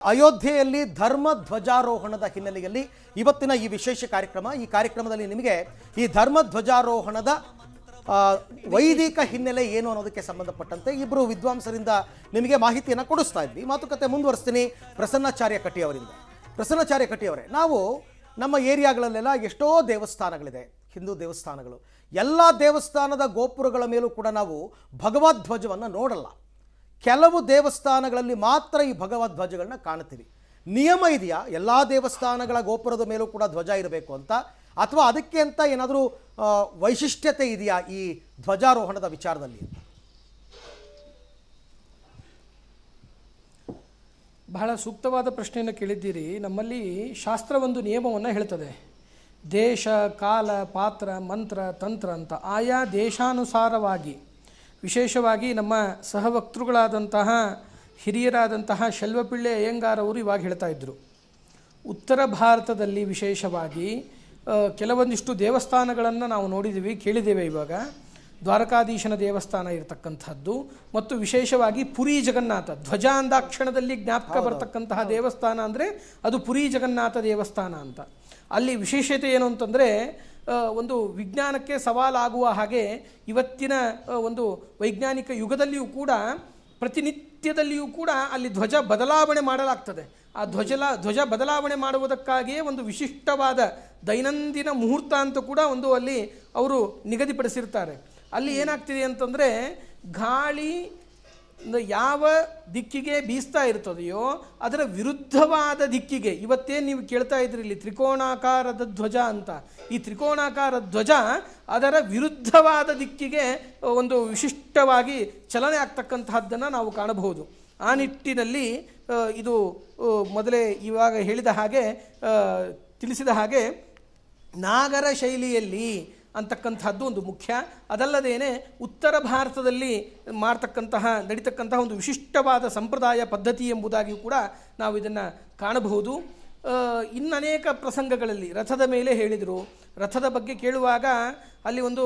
ಅಯೋಧ್ಯೆಯಲ್ಲಿ ಧರ್ಮ ಧ್ವಜಾರೋಹಣದ ಹಿನ್ನೆಲೆಯಲ್ಲಿ ಇವತ್ತಿನ ಈ ವಿಶೇಷ ಕಾರ್ಯಕ್ರಮ. ಈ ಕಾರ್ಯಕ್ರಮದಲ್ಲಿ ನಿಮಗೆ ಈ ಧರ್ಮ ಧ್ವಜಾರೋಹಣದ ವೈದಿಕ ಹಿನ್ನೆಲೆ ಏನು ಅನ್ನೋದಕ್ಕೆ ಸಂಬಂಧಪಟ್ಟಂತೆ ಇಬ್ಬರು ವಿದ್ವಾಂಸರಿಂದ ನಿಮಗೆ ಮಾಹಿತಿಯನ್ನು ಕೊಡಿಸ್ತಾ ಇದ್ವಿ. ಮಾತುಕತೆ ಮುಂದುವರಿಸ್ತೀನಿ ಪ್ರಸನ್ನಾಚಾರ್ಯ ಕಟ್ಟಿ ಅವರಿಂದ. ಪ್ರಸನ್ನಾಚಾರ್ಯ ಕಟ್ಟಿ ಅವರೇ, ನಾವು ನಮ್ಮ ಏರಿಯಾಗಳಲ್ಲೆಲ್ಲ ಎಷ್ಟೋ ದೇವಸ್ಥಾನಗಳಿದೆ, ಹಿಂದೂ ದೇವಸ್ಥಾನಗಳು. ಎಲ್ಲ ದೇವಸ್ಥಾನದ ಗೋಪುರಗಳ ಮೇಲೂ ಕೂಡ ನಾವು ಭಗವಧ್ವಜವನ್ನು ನೋಡಲ್ಲ. ಕೆಲವು ದೇವಸ್ಥಾನಗಳಲ್ಲಿ ಮಾತ್ರ ಈ ಭಗವಧ್ವಜಗಳನ್ನ ಕಾಣ್ತೀವಿ. ನಿಯಮ ಇದೆಯಾ ಎಲ್ಲ ದೇವಸ್ಥಾನಗಳ ಗೋಪುರದ ಮೇಲೂ ಕೂಡ ಧ್ವಜ ಇರಬೇಕು ಅಂತ, ಅಥವಾ ಅದಕ್ಕೆ ಅಂತ ಏನಾದರೂ ವೈಶಿಷ್ಟ್ಯತೆ ಇದೆಯಾ ಈ ಧ್ವಜಾರೋಹಣದ ವಿಚಾರದಲ್ಲಿ? ಬಹಳ ಸೂಕ್ತವಾದ ಪ್ರಶ್ನೆಯನ್ನು ಕೇಳಿದ್ದೀರಿ. ನಮ್ಮಲ್ಲಿ ಶಾಸ್ತ್ರ ಒಂದು ನಿಯಮವನ್ನು ಹೇಳ್ತದೆ. ದೇಶ, ಕಾಲ, ಪಾತ್ರ, ಮಂತ್ರ, ತಂತ್ರ ಅಂತ ಆಯಾ ದೇಶಾನುಸಾರವಾಗಿ, ವಿಶೇಷವಾಗಿ ನಮ್ಮ ಸಹವಕ್ತೃಗಳಾದಂತಹ ಹಿರಿಯರಾದಂತಹ ಶೆಲ್ವಪಿಳ್ಳೆ ಅಯ್ಯಂಗಾರ್ ಅವರು ಇವಾಗ ಹೇಳ್ತಾ ಇದ್ದರು, ಉತ್ತರ ಭಾರತದಲ್ಲಿ ವಿಶೇಷವಾಗಿ ಕೆಲವೊಂದಿಷ್ಟು ದೇವಸ್ಥಾನಗಳನ್ನು ನಾವು ನೋಡಿದ್ದೀವಿ, ಕೇಳಿದ್ದೇವೆ. ಇವಾಗ ದ್ವಾರಕಾಧೀಶನ ದೇವಸ್ಥಾನ ಇರತಕ್ಕಂಥದ್ದು ಮತ್ತು ವಿಶೇಷವಾಗಿ ಪುರಿ ಜಗನ್ನಾಥ, ಧ್ವಜ ಅಂದಾಕ್ಷಣದಲ್ಲಿ ಜ್ಞಾಪಕ ಬರ್ತಕ್ಕಂತಹ ದೇವಸ್ಥಾನ ಅಂದರೆ ಅದು ಪುರಿ ಜಗನ್ನಾಥ ದೇವಸ್ಥಾನ ಅಂತ. ಅಲ್ಲಿ ವಿಶೇಷತೆ ಏನು ಅಂತಂದರೆ, ಒಂದು ವಿಜ್ಞಾನಕ್ಕೆ ಸವಾಲಾಗುವ ಹಾಗೆ ಇವತ್ತಿನ ಒಂದು ವೈಜ್ಞಾನಿಕ ಯುಗದಲ್ಲಿಯೂ ಕೂಡ ಪ್ರತಿನಿತ್ಯದಲ್ಲಿಯೂ ಕೂಡ ಅಲ್ಲಿ ಧ್ವಜ ಬದಲಾವಣೆ ಮಾಡಲಾಗ್ತದೆ. ಆ ಧ್ವಜ ಬದಲಾವಣೆ ಮಾಡುವುದಕ್ಕಾಗಿಯೇ ಒಂದು ವಿಶಿಷ್ಟವಾದ ದೈನಂದಿನ ಮುಹೂರ್ತ ಅಂತ ಕೂಡ ಒಂದು ಅಲ್ಲಿ ಅವರು ನಿಗದಿಪಡಿಸಿರ್ತಾರೆ. ಅಲ್ಲಿ ಏನಾಗ್ತಿದೆ ಅಂತಂದರೆ, ಗಾಳಿ ಯಾವ ದಿಕ್ಕಿಗೆ ಬೀಸ್ತಾ ಇರ್ತದೆಯೋ ಅದರ ವಿರುದ್ಧವಾದ ದಿಕ್ಕಿಗೆ, ಇವತ್ತೇನು ನೀವು ಕೇಳ್ತಾ ಇದ್ರಿ ಇಲ್ಲಿ ತ್ರಿಕೋಣಾಕಾರದ ಧ್ವಜ ಅಂತ, ಈ ತ್ರಿಕೋಣಾಕಾರ ಧ್ವಜ ಅದರ ವಿರುದ್ಧವಾದ ದಿಕ್ಕಿಗೆ ಒಂದು ವಿಶಿಷ್ಟವಾಗಿ ಚಲನೆ ಆಗ್ತಕ್ಕಂತಹದ್ದನ್ನು ನಾವು ಕಾಣಬಹುದು. ಆ ನಿಟ್ಟಿನಲ್ಲಿ ಇದು ಮೊದಲೇ ಇವಾಗ ಹೇಳಿದ ಹಾಗೆ, ತಿಳಿಸಿದ ಹಾಗೆ ನಾಗರ ಶೈಲಿಯಲ್ಲಿ ಅಂತಕ್ಕಂಥದ್ದು ಒಂದು ಮುಖ್ಯ. ಅದಲ್ಲದೇನೆ ಉತ್ತರ ಭಾರತದಲ್ಲಿ ನಡೀತಕ್ಕಂತಹ ಒಂದು ವಿಶಿಷ್ಟವಾದ ಸಂಪ್ರದಾಯ ಪದ್ಧತಿ ಎಂಬುದಾಗಿಯೂ ಕೂಡ ನಾವು ಇದನ್ನು ಕಾಣಬಹುದು. ಇನ್ನನೇಕ ಪ್ರಸಂಗಗಳಲ್ಲಿ ರಥದ ಮೇಲೆ ಹೇಳಿದರು. ರಥದ ಬಗ್ಗೆ ಕೇಳುವಾಗ ಅಲ್ಲಿ ಒಂದು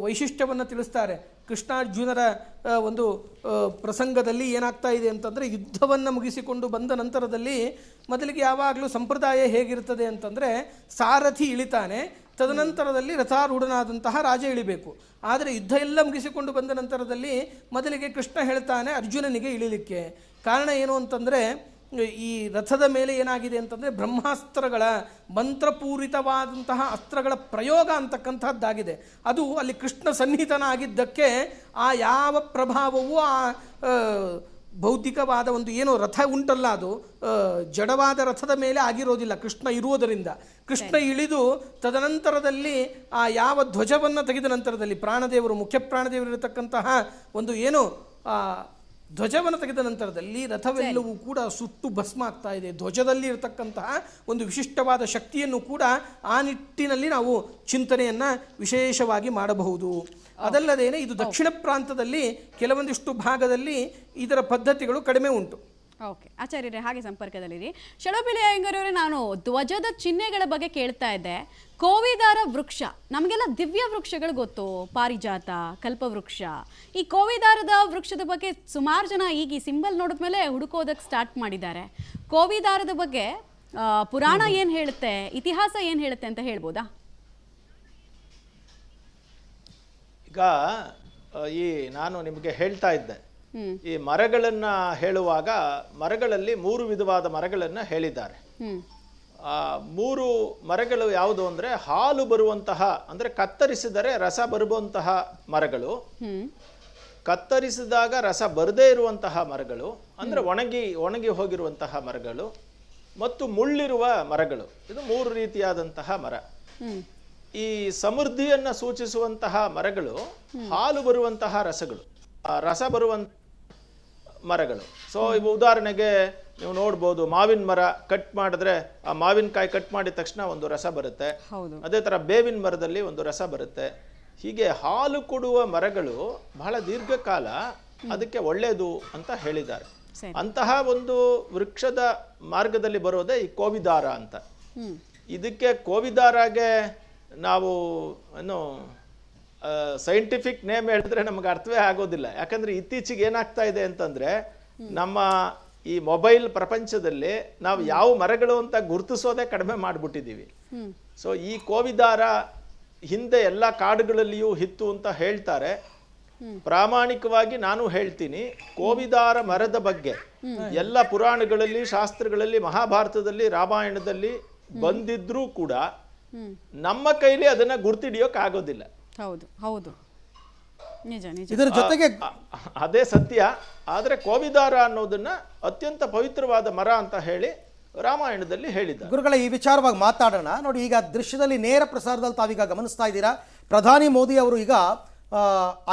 ವೈಶಿಷ್ಟ್ಯವನ್ನು ತಿಳಿಸ್ತಾರೆ. ಕೃಷ್ಣಾರ್ಜುನರ ಒಂದು ಪ್ರಸಂಗದಲ್ಲಿ ಏನಾಗ್ತಾ ಇದೆ ಅಂತಂದರೆ, ಯುದ್ಧವನ್ನು ಮುಗಿಸಿಕೊಂಡು ಬಂದ ನಂತರದಲ್ಲಿ ಮೊದಲಿಗೆ ಯಾವಾಗಲೂ ಸಂಪ್ರದಾಯ ಹೇಗಿರ್ತದೆ ಅಂತಂದರೆ, ಸಾರಥಿ ಇಳಿತಾನೆ, ತದನಂತರದಲ್ಲಿ ರಥಾರೂಢನಾದಂತಹ ರಾಜ ಇಳಿಬೇಕು. ಆದರೆ ಯುದ್ಧ ಎಲ್ಲ ಮುಗಿಸಿಕೊಂಡು ಬಂದ ನಂತರದಲ್ಲಿ ಮೊದಲಿಗೆ ಕೃಷ್ಣ ಹೇಳ್ತಾನೆ ಅರ್ಜುನನಿಗೆ ಇಳಿಲಿಕ್ಕೆ. ಕಾರಣ ಏನು ಅಂತಂದರೆ, ಈ ರಥದ ಮೇಲೆ ಏನಾಗಿದೆ ಅಂತಂದರೆ ಬ್ರಹ್ಮಾಸ್ತ್ರಗಳ ಮಂತ್ರಪೂರಿತವಾದಂತಹ ಅಸ್ತ್ರಗಳ ಪ್ರಯೋಗ ಅಂತಕ್ಕಂಥದ್ದಾಗಿದೆ. ಅದು ಅಲ್ಲಿ ಕೃಷ್ಣ ಸನ್ನಿಹಿತನಾಗಿದ್ದಕ್ಕೆ ಆ ಯಾವ ಪ್ರಭಾವವೂ ಆ ಭೌತಿಕವಾದ ಒಂದು ಏನು ರಥ ಉಂಟಲ್ಲ, ಅದು ಜಡವಾದ ರಥದ ಮೇಲೆ ಆಗಿರೋದಿಲ್ಲ ಕೃಷ್ಣ ಇರುವುದರಿಂದ. ಕೃಷ್ಣ ಇಳಿದು ತದನಂತರದಲ್ಲಿ ಆ ಯಾವ ಧ್ವಜವನ್ನು ತೆಗೆದ ನಂತರದಲ್ಲಿ ಪ್ರಾಣದೇವರು, ಮುಖ್ಯ ಪ್ರಾಣದೇವರು ಇರತಕ್ಕಂತಹ ಒಂದು ಏನು ಧ್ವಜವನ್ನು ತೆಗೆದ ನಂತರದಲ್ಲಿ ರಥವೆಲ್ಲವೂ ಕೂಡ ಸುಟ್ಟು ಭಸ್ಮ ಆಗ್ತಾ ಇದೆ. ಧ್ವಜದಲ್ಲಿ ಇರತಕ್ಕಂತಹ ಒಂದು ವಿಶಿಷ್ಟವಾದ ಶಕ್ತಿಯನ್ನು ಕೂಡ ಆ ನಿಟ್ಟಿನಲ್ಲಿ ನಾವು ಚಿಂತನೆಯನ್ನು ವಿಶೇಷವಾಗಿ ಮಾಡಬಹುದು. ಅದಲ್ಲದೇನೆ ಇದು ದಕ್ಷಿಣ ಪ್ರಾಂತದಲ್ಲಿ ಕೆಲವೊಂದಿಷ್ಟು ಭಾಗದಲ್ಲಿ ಇದರ ಪದ್ಧತಿಗಳು ಕಡಿಮೆ ಉಂಟು. ಓಕೆ ಆಚಾರ್ಯರೇ, ಹಾಗೆ ಸಂಪರ್ಕದಲ್ಲಿರಿ. ಶೆಲ್ವಪಿಳ್ಳೆ ಅಯ್ಯಂಗಾರ್ ಅವರೇ, ನಾನು ಧ್ವಜದ ಚಿಹ್ನೆಗಳ ಬಗ್ಗೆ ಕೇಳ್ತಾ ಇದ್ದೆ. ಕೋವಿದಾರ ವೃಕ್ಷ, ನಮಗೆಲ್ಲ ದಿವ್ಯ ವೃಕ್ಷಗಳು ಗೊತ್ತು, ಪಾರಿಜಾತ, ಕಲ್ಪವೃಕ್ಷ. ಈ ಕೋವಿದಾರದ ವೃಕ್ಷದ ಬಗ್ಗೆ ಸುಮಾರು ಜನ ಈಗ ಈ ಸಿಂಬಲ್ ನೋಡಿದ್ಮೇಲೆ ಹುಡುಕೋದಕ್ಕೆ ಸ್ಟಾರ್ಟ್ ಮಾಡಿದ್ದಾರೆ. ಕೋವಿದಾರದ ಬಗ್ಗೆ ಪುರಾಣ ಏನು ಹೇಳುತ್ತೆ, ಇತಿಹಾಸ ಏನು ಹೇಳುತ್ತೆ ಅಂತ ಹೇಳ್ಬೋದಾ? ಈಗ ನಾನು ನಿಮಗೆ ಹೇಳ್ತಾ ಇದ್ದೆ, ಈ ಮರಗಳನ್ನ ಹೇಳುವಾಗ ಮರಗಳಲ್ಲಿ 3 ವಿಧವಾದ ಮರಗಳನ್ನ ಹೇಳಿದ್ದಾರೆ. 3 ಮರಗಳು ಯಾವುದು ಅಂದ್ರೆ, ಹಾಲು ಬರುವಂತಹ ಅಂದ್ರೆ ಕತ್ತರಿಸಿದರೆ ರಸ ಬರುವಂತಹ ಮರಗಳು, ಕತ್ತರಿಸಿದಾಗ ರಸ ಬರದೇ ಇರುವಂತಹ ಮರಗಳು ಅಂದ್ರೆ ಒಣಗಿ ಹೋಗಿರುವಂತಹ ಮರಗಳು, ಮತ್ತು ಮುಳ್ಳಿರುವ ಮರಗಳು. ಇದು 3 ರೀತಿಯಾದಂತಹ ಮರ. ಈ ಸಮೃದ್ಧಿಯನ್ನ ಸೂಚಿಸುವಂತಹ ಮರಗಳು ಹಾಲು ಬರುವಂತಹ ರಸ ಬರುವಂತ ಮರಗಳು. ಸೊ ಇವು ಉದಾಹರಣೆಗೆ ನೀವು ನೋಡ್ಬೋದು, ಮಾವಿನ ಮರ ಕಟ್ ಮಾಡಿದ್ರೆ ಆ ಮಾವಿನಕಾಯಿ ಕಟ್ ಮಾಡಿದ ತಕ್ಷಣ ಒಂದು ರಸ ಬರುತ್ತೆ. ಅದೇ ತರ ಬೇವಿನ ಮರದಲ್ಲಿ ಒಂದು ರಸ ಬರುತ್ತೆ. ಹೀಗೆ ಹಾಲು ಕೊಡುವ ಮರಗಳು ಬಹಳ ದೀರ್ಘಕಾಲ ಅದಕ್ಕೆ ಒಳ್ಳೆಯದು ಅಂತ ಹೇಳಿದ್ದಾರೆ. ಅಂತಹ ಒಂದು ವೃಕ್ಷದ ಮಾರ್ಗದಲ್ಲಿ ಬರೋದೇ ಈ ಕೋವಿದಾರ ಅಂತ. ಇದಕ್ಕೆ ಕೋವಿದಾರಾಗೆ ನಾವು ಏನು ಸೈಂಟಿಫಿಕ್ ನೇಮ್ ಹೇಳಿದ್ರೆ ನಮಗೆ ಅರ್ಥವೇ ಆಗೋದಿಲ್ಲ. ಯಾಕಂದ್ರೆ ಇತ್ತೀಚೆಗೆ ಏನಾಗ್ತಾ ಇದೆ ಅಂತಂದ್ರೆ, ನಮ್ಮ ಈ ಮೊಬೈಲ್ ಪ್ರಪಂಚದಲ್ಲಿ ನಾವು ಯಾವ ಮರಗಳು ಅಂತ ಗುರುತಿಸೋದೇ ಕಡಿಮೆ ಮಾಡಿಬಿಟ್ಟಿದ್ದೀವಿ. ಸೊ ಈ ಕೋವಿದಾರ ಹಿಂದೆ ಎಲ್ಲ ಕಾಡುಗಳಲ್ಲಿಯೂ ಇತ್ತು ಅಂತ ಹೇಳ್ತಾರೆ. ಪ್ರಾಮಾಣಿಕವಾಗಿ ನಾನು ಹೇಳ್ತೀನಿ, ಕೋವಿದಾರ ಮರದ ಬಗ್ಗೆ ಎಲ್ಲ ಪುರಾಣಗಳಲ್ಲಿ, ಶಾಸ್ತ್ರಗಳಲ್ಲಿ, ಮಹಾಭಾರತದಲ್ಲಿ, ರಾಮಾಯಣದಲ್ಲಿ ಬಂದಿದ್ರೂ ಕೂಡ ನಮ್ಮ ಕೈಲಿ ಅದನ್ನ ಗುರ್ತಿಡಿಯೋಕ್ ಆಗೋದಿಲ್ಲ. ಹೌದು ಹೌದು, ನಿಜ ನಿಜ. ಇದರ ಜೊತೆಗೆ ಅದೇ ಸತ್ಯ. ಆದ್ರೆ ಕೋವಿದಾರ ಅನ್ನೋದನ್ನ ಅತ್ಯಂತ ಪವಿತ್ರವಾದ ಮರ ಅಂತ ಹೇಳಿ ರಾಮಾಯಣದಲ್ಲಿ ಹೇಳಿದ್ದಾರೆ. ಗುರುಗಳ ಈ ವಿಚಾರವಾಗಿ ಮಾತಾಡೋಣ. ನೋಡಿ, ಈಗ ದೃಶ್ಯದಲ್ಲಿ ನೇರ ಪ್ರಸಾರದಲ್ಲಿ ತಾವೀಗ ಗಮನಿಸ್ತಾ ಇದ್ದೀರಾ, ಪ್ರಧಾನಿ ಮೋದಿ ಅವರು ಈಗ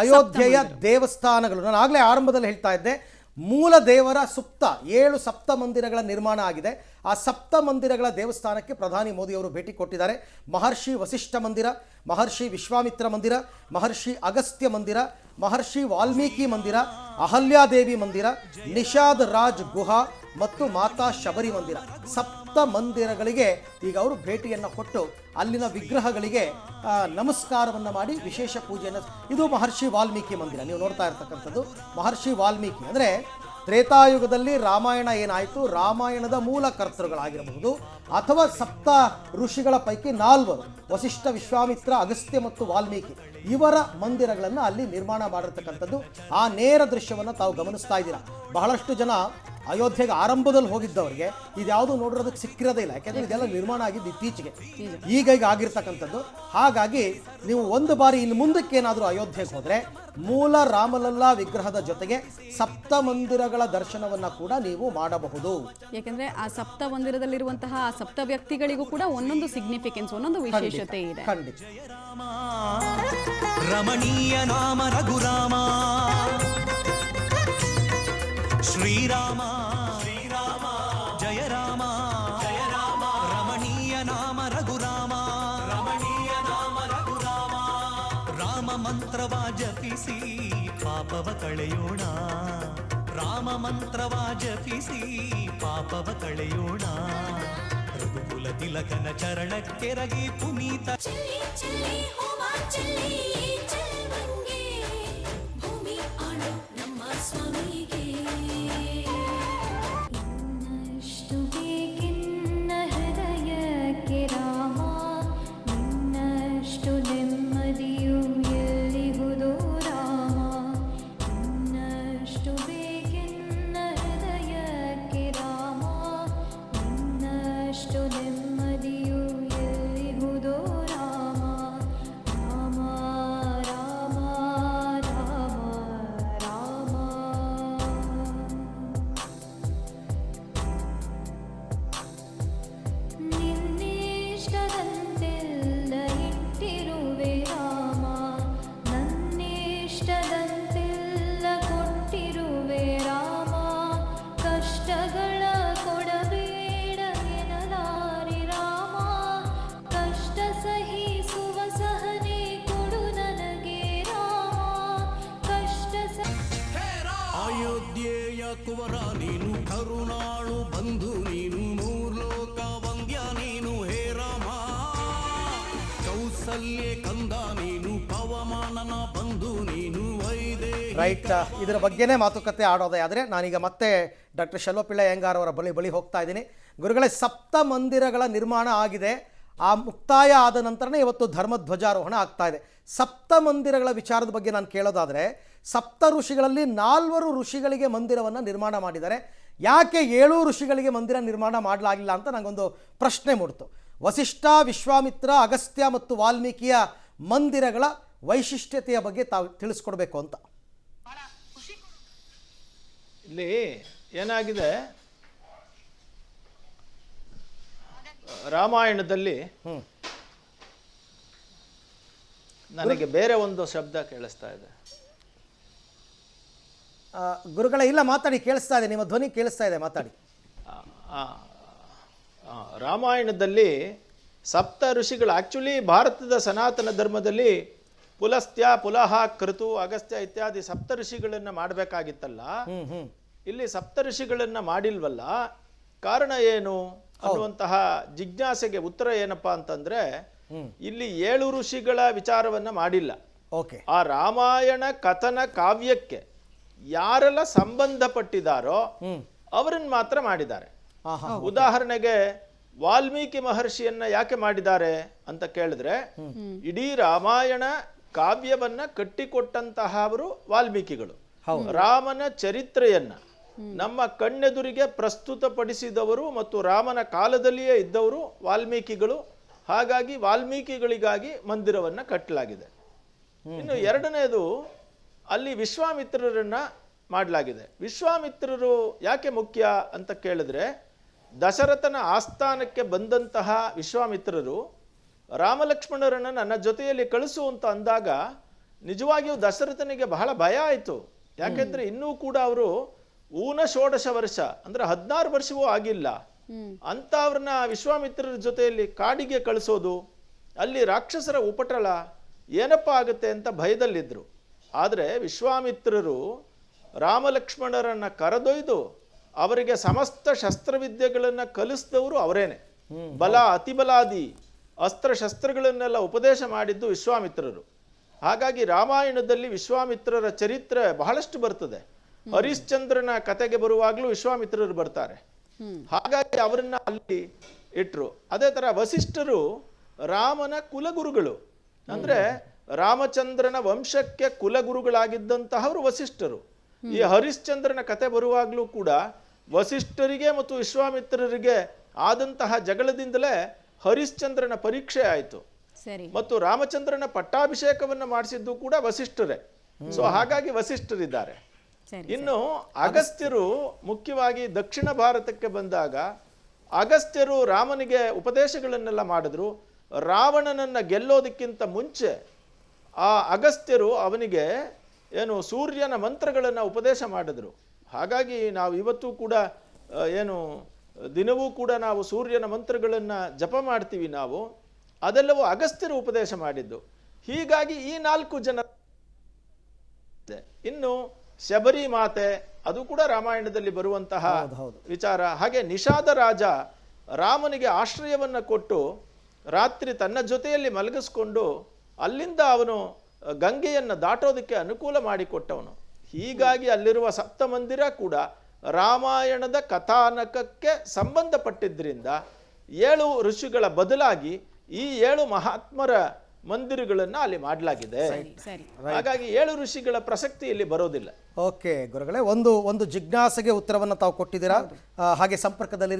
ಅಯೋಧ್ಯೆಯ ದೇವಸ್ಥಾನಗಳು, ನಾನು ಆಗಲೇ ಆರಂಭದಲ್ಲಿ ಹೇಳ್ತಾ ಇದ್ದೆ, ಮೂಲ ದೇವರ ಸುಪ್ತ 7 ಸಪ್ತ ಮಂದಿರಗಳ ನಿರ್ಮಾಣ ಆಗಿದೆ. ಆ ಸಪ್ತ ಮಂದಿರಗಳ ದೇವಸ್ಥಾನಕ್ಕೆ ಪ್ರಧಾನಿ ಮೋದಿ ಅವರು ಭೇಟಿ ಕೊಟ್ಟಿದ್ದಾರೆ. ಮಹರ್ಷಿ ವಸಿಷ್ಠ ಮಂದಿರ, ಮಹರ್ಷಿ ವಿಶ್ವಾಮಿತ್ರ ಮಂದಿರ, ಮಹರ್ಷಿ ಅಗಸ್ತ್ಯ ಮಂದಿರ, ಮಹರ್ಷಿ ವಾಲ್ಮೀಕಿ ಮಂದಿರ, ಅಹಲ್ಯಾದೇವಿ ಮಂದಿರ, ನಿಷಾದ್ ರಾಜ್ ಗುಹಾ ಮತ್ತು ಮಾತಾ ಶಬರಿ ಮಂದಿರ, ಸಪ್ತ ಮಂದಿರಗಳಿಗೆ ಈಗ ಅವರು ಭೇಟಿಯನ್ನು ಕೊಟ್ಟು ಅಲ್ಲಿನ ವಿಗ್ರಹಗಳಿಗೆ ನಮಸ್ಕಾರವನ್ನು ಮಾಡಿ ವಿಶೇಷ ಪೂಜೆಯನ್ನು. ಇದು ಮಹರ್ಷಿ ವಾಲ್ಮೀಕಿ ಮಂದಿರ, ನೀವು ನೋಡ್ತಾ ಇರ್ತಕ್ಕಂಥದ್ದು ಮಹರ್ಷಿ ವಾಲ್ಮೀಕಿ. ಅಂದರೆ ತ್ರೇತಾಯುಗದಲ್ಲಿ ರಾಮಾಯಣ ಏನಾಯಿತು, ರಾಮಾಯಣದ ಮೂಲ ಕರ್ತೃಗಳಾಗಿರಬಹುದು ಅಥವಾ ಸಪ್ತ ಋಷಿಗಳ ಪೈಕಿ 4 ವಸಿಷ್ಠ, ವಿಶ್ವಾಮಿತ್ರ, ಅಗಸ್ತ್ಯ ಮತ್ತು ವಾಲ್ಮೀಕಿ, ಇವರ ಮಂದಿರಗಳನ್ನು ಅಲ್ಲಿ ನಿರ್ಮಾಣ ಮಾಡಿರ್ತಕ್ಕಂಥದ್ದು. ಆ ನೇರ ದೃಶ್ಯವನ್ನು ತಾವು ಗಮನಿಸ್ತಾ ಇದ್ದೀರಾ. ಬಹಳಷ್ಟು ಜನ ಅಯೋಧ್ಯೆಗೆ ಆರಂಭದಲ್ಲಿ ಹೋಗಿದ್ದವರಿಗೆ ಇದ್ಯಾವುದು ನೋಡಿರೋದಕ್ಕೆ ಸಿಕ್ಕಿರೋದೇ ಇಲ್ಲ, ಯಾಕೆಂದರೆ ಇದೆಲ್ಲ ನಿರ್ಮಾಣ ಆಗಿದ್ದು ಇತ್ತೀಚೆಗೆ, ಈಗ ಆಗಿರ್ತಕ್ಕಂಥದ್ದು. ಹಾಗಾಗಿ ನೀವು ಒಂದು ಬಾರಿ ಇನ್ನು ಮುಂದಕ್ಕೆ ಏನಾದರೂ ಅಯೋಧ್ಯೆಗೆ ಹೋದರೆ ಮೂಲ ರಾಮಲಲ್ಲಾ ವಿಗ್ರಹದ ಜೊತೆಗೆ ಸಪ್ತ ಮಂದಿರಗಳ ದರ್ಶನವನ್ನು ಕೂಡ ನೀವು ಮಾಡಬಹುದು. ಯಾಕೆಂದ್ರೆ ಆ ಸಪ್ತ ಮಂದಿರದಲ್ಲಿರುವಂತಹ ಆ ಸಪ್ತ ವ್ಯಕ್ತಿಗಳಿಗೂ ಕೂಡ ಒಂದೊಂದು ಸಿಗ್ನಿಫಿಕೆನ್ಸ್, ಒಂದೊಂದು ವಿಶೇಷತೆ ಇದೆ. ಖಂಡಿತ. ರಮಣೀಯ ನಾಮ ರಘುರಾಮ ಶ್ರೀರಾಮ ಶ್ರೀರಾಮ ಜಯ ರಾಮ ಜಯ ರಾಮ ರಮಣೀಯ ನಾಮ ರಘುರಾಮ ರಮಣೀಯ ನಾಮ ರಘುರಾಮ ರಾಮ ಮಂತ್ರವ ಜಪಿಸಿ ಪಾಪವ ಕಳೆಯೋಣ ರಾಮ ಮಂತ್ರವ ಜಪಿಸಿ ಪಾಪವ ಕಳೆಯೋಣ ರಘುಕುಲ ತಿಲಕನ ಚರಣಕ್ಕೆರಗಿ ಪುನೀತ ಅಯೋಧ್ಯೆಯ ಕುವರ ನೀನು, ಕರುಣಾಳು ಬಂಧು ನೀನು, ಮೂರ್ಲೋಕ ವಂದ್ಯ ನೀನು ಹೇ ರಾಮ. ಕೌಸಲ್ಯ ಕಂದ ನೀನು, ಪವಮಾನನ ಬಂಧು ನೀನು, ವೈದೇಹಿ. ರೈಟ್, ಇದರ ಬಗ್ಗೆನೇ ಮಾತುಕತೆ ಆಡೋದೇ ಆದರೆ ನಾನೀಗ ಮತ್ತೆ ಡಾಕ್ಟರ್ ಶೆಲೋಪಿಳ್ಳ ಅಯ್ಯಂಗಾರ್ ಅವರ ಬಳಿ ಹೋಗ್ತಾ ಇದ್ದೀನಿ. ಗುರುಗಳೇ, ಸಪ್ತ ಮಂದಿರಗಳ ನಿರ್ಮಾಣ ಆಗಿದೆ. ಆ ಮುಕ್ತಾಯ ಆದ ನಂತರನೇ ಇವತ್ತು ಧರ್ಮ ಧ್ವಜಾರೋಹಣ ಆಗ್ತಾ ಇದೆ. ಸಪ್ತ ಮಂದಿರಗಳ ವಿಚಾರದ ಬಗ್ಗೆ ನಾನು ಕೇಳೋದಾದರೆ, ಸಪ್ತ ಋಷಿಗಳಲ್ಲಿ 4 ಋಷಿಗಳಿಗೆ ಮಂದಿರವನ್ನು ನಿರ್ಮಾಣ ಮಾಡಿದ್ದಾರೆ. ಯಾಕೆ 7 ಋಷಿಗಳಿಗೆ ಮಂದಿರ ನಿರ್ಮಾಣ ಮಾಡಲಾಗಿಲ್ಲ ಅಂತ ನನಗೊಂದು ಪ್ರಶ್ನೆ ಮೂಡಿತು. ವಸಿಷ್ಠ, ವಿಶ್ವಾಮಿತ್ರ, ಅಗಸ್ತ್ಯ ಮತ್ತು ವಾಲ್ಮೀಕಿಯ ಮಂದಿರಗಳ ವೈಶಿಷ್ಟ್ಯತೆಯ ಬಗ್ಗೆ ತಾವು ತಿಳಿಸ್ಕೊಡ್ಬೇಕು ಅಂತ. ಇಲ್ಲಿ ಏನಾಗಿದೆ, ರಾಮಾಯಣದಲ್ಲಿ ನನಗೆ ಬೇರೆ ಒಂದು ಶಬ್ದ ಕೇಳಿಸ್ತಾ ಇದೆ. ಗುರುಗಳೇ, ಇಲ್ಲ ಮಾತಾಡಿ, ಕೇಳಿಸ್ತಾ ಇದೆ, ನಿಮ್ಮ ಧ್ವನಿ ಕೇಳಿಸ್ತಾ ಇದೆ, ಮಾತಾಡಿ. ರಾಮಾಯಣದಲ್ಲಿ ಸಪ್ತ ಋಷಿಗಳು, ಆಕ್ಚುಲಿ ಭಾರತದ ಸನಾತನ ಧರ್ಮದಲ್ಲಿ ಪುಲಸ್ತ್ಯ, ಪುಲಹ, ಕೃತು, ಅಗಸ್ತ್ಯ ಇತ್ಯಾದಿ ಸಪ್ತ ಋಷಿಗಳನ್ನ ಮಾಡಬೇಕಾಗಿತ್ತಲ್ಲ. ಇಲ್ಲಿ ಸಪ್ತ ಋಷಿಗಳನ್ನ ಮಾಡಿಲ್ವಲ್ಲ, ಕಾರಣ ಏನು ಅನ್ನುವಂತಹ ಜಿಜ್ಞಾಸೆಗೆ ಉತ್ತರ ಏನಪ್ಪಾ ಅಂತಂದ್ರೆ, ಇಲ್ಲಿ 7 ಋಷಿಗಳ ವಿಚಾರವನ್ನ ಮಾಡಿಲ್ಲ. ಆ ರಾಮಾಯಣ ಕಥನ ಕಾವ್ಯಕ್ಕೆ ಯಾರೆಲ್ಲ ಸಂಬಂಧಪಟ್ಟಿದಾರೋ ಅವರನ್ನು ಮಾತ್ರ ಮಾಡಿದ್ದಾರೆ. ಆಹಾ. ಉದಾಹರಣೆಗೆ ವಾಲ್ಮೀಕಿ ಮಹರ್ಷಿಯನ್ನ ಯಾಕೆ ಮಾಡಿದ್ದಾರೆ ಅಂತ ಕೇಳಿದ್ರೆ, ಇಡೀ ರಾಮಾಯಣ ಕಾವ್ಯವನ್ನ ಕಟ್ಟಿಕೊಟ್ಟಂತಹವರು ವಾಲ್ಮೀಕಿಗಳು. ರಾಮನ ಚರಿತ್ರೆಯನ್ನ ನಮ್ಮ ಕಣ್ಣೆದುರಿಗೆ ಪ್ರಸ್ತುತಪಡಿಸಿದವರು ಮತ್ತು ರಾಮನ ಕಾಲದಲ್ಲಿಯೇ ಇದ್ದವರು ವಾಲ್ಮೀಕಿಗಳು. ಹಾಗಾಗಿ ವಾಲ್ಮೀಕಿಗಳಿಗಾಗಿ ಮಂದಿರವನ್ನ ಕಟ್ಟಲಾಗಿದೆ. ಇನ್ನು ಎರಡನೇದು, ಅಲ್ಲಿ ವಿಶ್ವಾಮಿತ್ರರನ್ನ ಮಾಡಲಾಗಿದೆ. ವಿಶ್ವಾಮಿತ್ರರು ಯಾಕೆ ಮುಖ್ಯ ಅಂತ ಕೇಳಿದ್ರೆ, ದಶರಥನ ಆಸ್ಥಾನಕ್ಕೆ ಬಂದಂತಹ ವಿಶ್ವಾಮಿತ್ರರು ರಾಮಲಕ್ಷ್ಮಣರನ್ನ ನನ್ನ ಜೊತೆಯಲ್ಲಿ ಕಳಿಸು ಅಂತ ಅಂದಾಗ ನಿಜವಾಗಿಯೂ ದಶರಥನಿಗೆ ಬಹಳ ಭಯ ಆಯಿತು. ಯಾಕೆಂದ್ರೆ ಇನ್ನೂ ಕೂಡ ಅವರು ಊನ-16 ವರ್ಷ, ಅಂದ್ರೆ 16 ವರ್ಷವೂ ಆಗಿಲ್ಲ ಅಂತ ಅವ್ರನ್ನ ವಿಶ್ವಾಮಿತ್ರರ ಜೊತೆಯಲ್ಲಿ ಕಾಡಿಗೆ ಕಳಿಸೋದು, ಅಲ್ಲಿ ರಾಕ್ಷಸರ ಉಪಟಳ ಏನಪ್ಪ ಆಗುತ್ತೆ ಅಂತ ಭಯದಲ್ಲಿದ್ರು. ಆದರೆ ವಿಶ್ವಾಮಿತ್ರರು ರಾಮಲಕ್ಷ್ಮಣರನ್ನ ಕರೆದೊಯ್ದು ಅವರಿಗೆ ಸಮಸ್ತ ಶಸ್ತ್ರವಿದ್ಯೆಗಳನ್ನು ಕಲಿಸಿದವರು ಅವರೇನೆ. ಬಲ, ಅತಿಬಲಾದಿ ಅಸ್ತ್ರಶಸ್ತ್ರಗಳನ್ನೆಲ್ಲ ಉಪದೇಶ ಮಾಡಿದ್ದು ವಿಶ್ವಾಮಿತ್ರರು. ಹಾಗಾಗಿ ರಾಮಾಯಣದಲ್ಲಿ ವಿಶ್ವಾಮಿತ್ರರ ಚರಿತ್ರೆ ಬಹಳಷ್ಟು ಬರ್ತದೆ. ಹರಿಶ್ಚಂದ್ರನ ಕತೆಗೆ ಬರುವಾಗಲೂ ವಿಶ್ವಾಮಿತ್ರರು ಬರ್ತಾರೆ. ಹಾಗಾಗಿ ಅವರನ್ನ ಅಲ್ಲಿ ಇಟ್ರು. ಅದೇ ತರ ವಸಿಷ್ಠರು ರಾಮನ ಕುಲಗುರುಗಳು, ಅಂದ್ರೆ ರಾಮಚಂದ್ರನ ವಂಶಕ್ಕೆ ಕುಲಗುರುಗಳಾಗಿದ್ದಂತಹವರು ವಸಿಷ್ಠರು. ಈ ಹರಿಶ್ಚಂದ್ರನ ಕತೆ ಬರುವಾಗಲೂ ಕೂಡ ವಸಿಷ್ಠರಿಗೆ ಮತ್ತು ವಿಶ್ವಾಮಿತ್ರರಿಗೆ ಆದಂತಹ ಜಗಳದಿಂದಲೇ ಹರಿಶ್ಚಂದ್ರನ ಪರೀಕ್ಷೆ ಆಯಿತು. ಮತ್ತು ರಾಮಚಂದ್ರನ ಪಟ್ಟಾಭಿಷೇಕವನ್ನು ಮಾಡಿಸಿದ್ದು ಕೂಡ ವಸಿಷ್ಠರೇ. ಸೊ ಹಾಗಾಗಿ ವಸಿಷ್ಠರಿದ್ದಾರೆ. ಇನ್ನು ಅಗಸ್ತ್ಯರು ಮುಖ್ಯವಾಗಿ ದಕ್ಷಿಣ ಭಾರತಕ್ಕೆ ಬಂದಾಗ ಅಗಸ್ತ್ಯರು ರಾಮನಿಗೆ ಉಪದೇಶಗಳನ್ನೆಲ್ಲ ಮಾಡಿದ್ರು. ರಾವಣನನ್ನ ಗೆಲ್ಲೋದಕ್ಕಿಂತ ಮುಂಚೆ ಆ ಅಗಸ್ತ್ಯರು ಅವನಿಗೆ ಏನು ಸೂರ್ಯನ ಮಂತ್ರಗಳನ್ನು ಉಪದೇಶ ಮಾಡಿದ್ರು. ಹಾಗಾಗಿ ನಾವು ಇವತ್ತು ಕೂಡ ಏನು ದಿನವೂ ಕೂಡ ನಾವು ಸೂರ್ಯನ ಮಂತ್ರಗಳನ್ನು ಜಪ ಮಾಡ್ತೀವಿ. ನಾವು ಅದೆಲ್ಲವೂ ಅಗಸ್ತ್ಯರು ಉಪದೇಶ ಮಾಡಿದ್ದು. ಹೀಗಾಗಿ ಈ 4 ಜನ. ಇನ್ನು ಶಬರಿ ಮಾತೆ, ಅದು ಕೂಡ ರಾಮಾಯಣದಲ್ಲಿ ಬರುವಂತಹ ವಿಚಾರ. ಹಾಗೆ ನಿಷಾದ ರಾಜ ರಾಮನಿಗೆ ಆಶ್ರಯವನ್ನ ಕೊಟ್ಟು ರಾತ್ರಿ ತನ್ನ ಜೊತೆಯಲ್ಲಿ ಮಲಗಿಸ್ಕೊಂಡು ಅಲ್ಲಿಂದ ಅವನು ಗಂಗೆಯನ್ನು ದಾಟೋದಕ್ಕೆ ಅನುಕೂಲ ಮಾಡಿಕೊಟ್ಟವನು. ಹೀಗಾಗಿ ಅಲ್ಲಿರುವ ಸಪ್ತಮಂದಿರ ಕೂಡ ರಾಮಾಯಣದ ಕಥಾನಕಕ್ಕೆ ಸಂಬಂಧಪಟ್ಟಿದ್ದರಿಂದ 7 ಋಷಿಗಳ ಬದಲಾಗಿ ಈ 7 ಮಹಾತ್ಮರ ಮಂದಿರಗಳನ್ನ ಅಲ್ಲಿ ಮಾಡಲಾಗಿದೆ. ಹಾಗಾಗಿ 7 ಋಷಿಗಳ ಪ್ರಸಕ್ತಿ ಇಲ್ಲಿ ಬರೋದಿಲ್ಲ. ಓಕೆ ಗುರುಗಳೇ, ಒಂದು ಜಿಜ್ಞಾಸೆಗೆ ಉತ್ತರವನ್ನು ತಾವು ಕೊಟ್ಟಿದ್ದೀರಾ. ಹಾಗೆ ಸಂಪರ್ಕದಲ್ಲಿ